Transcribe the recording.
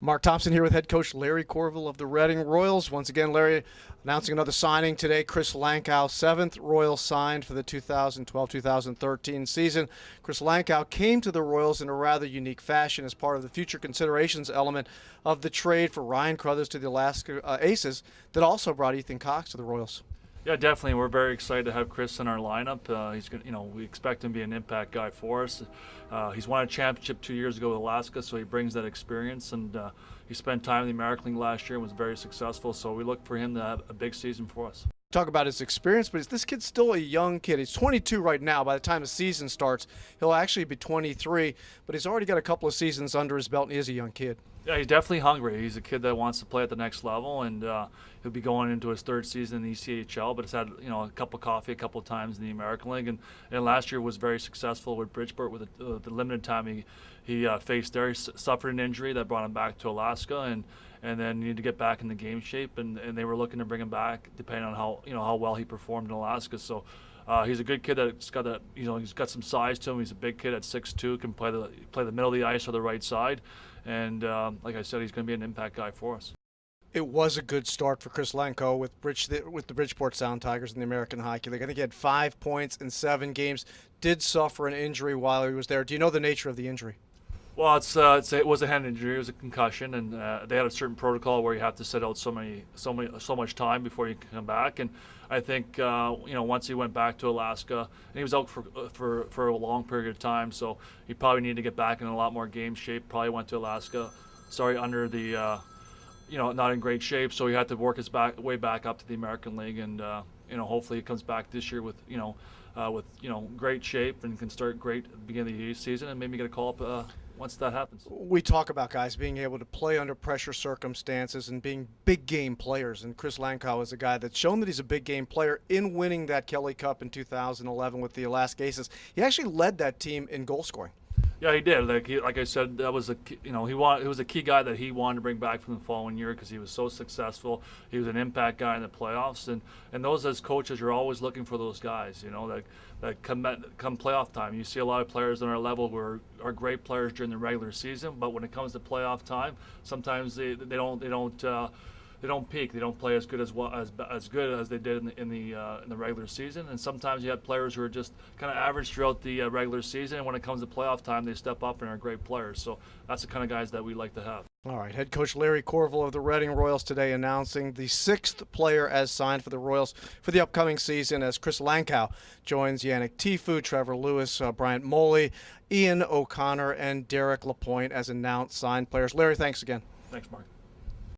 Mark Thompson here with head coach Larry Courville of the Reading Royals. Once again, Larry announcing another signing today. Chris Langkow, 7th Royal signed for the 2012-2013 season. Chris Langkow came to the Royals in a rather unique fashion as part of the future considerations element of the trade for Ryan Crothers to the Alaska Aces that also brought Ethan Cox to the Royals. Yeah, definitely. We're very excited to have Chris in our lineup. We expect him to be an impact guy for us. He's won a championship 2 years ago with Alaska, so he brings that experience. And he spent time in the American League last year and was very successful. So we look for him to have a big season for us. Talk about his experience, but this kid's still a young kid. He's 22 right now. By the time the season starts, he'll actually be 23, but he's already got a couple of seasons under his belt, and he is a young kid. Yeah, he's definitely hungry. He's a kid that wants to play at the next level, and he'll be going into his third season in the ECHL, but has had a cup of coffee a couple of times in the American League, and last year was very successful with Bridgeport with the limited time he faced there. He suffered an injury that brought him back to Alaska, and then needed to get back into game shape, and they were looking to bring him back depending on how well he performed in Alaska. So he's a good kid that's got he's got some size to him. He's a big kid at 6'2", can play the middle of the ice or the right side, and like I said, he's going to be an impact guy for us. It was a good start for Chris Langkow with the Bridgeport Sound Tigers in the American Hockey League. I think he had 5 points in 7 games. Did suffer an injury while he was there. Do you know the nature of the injury? Well, it was a hand injury. It was a concussion, and they had a certain protocol where you have to sit out so much time before you can come back. And I think once he went back to Alaska, and he was out for a long period of time, so he probably needed to get back in a lot more game shape. Probably went to Alaska, under the not in great shape, so he had to work his way back up to the American League, and hopefully he comes back this year with great shape and can start great at the beginning of the season, and maybe get a call up once that happens. We talk about guys being able to play under pressure circumstances and being big game players, and Chris Langkow is a guy that's shown that he's a big game player in winning that Kelly Cup in 2011 with the Alaska Aces. He actually led that team in goal scoring. Yeah, he did. Like I said, that was he was a key guy that he wanted to bring back from the following year because he was so successful. He was an impact guy in the playoffs, and those as coaches, you're always looking for those guys. That come playoff time. You see a lot of players on our level who are great players during the regular season, but when it comes to playoff time, sometimes they don't peak. They don't play as good as they did in the regular season. And sometimes you have players who are just kind of average throughout the regular season. And when it comes to playoff time, they step up and are great players. So that's the kind of guys that we like to have. All right, head coach Larry Courville of the Reading Royals today announcing the 6th player as signed for the Royals for the upcoming season as Chris Langkow joins Yannick Tifu, Trevor Lewis, Bryant Moley, Ian O'Connor, and Derek LaPointe as announced signed players. Larry, thanks again. Thanks, Mark.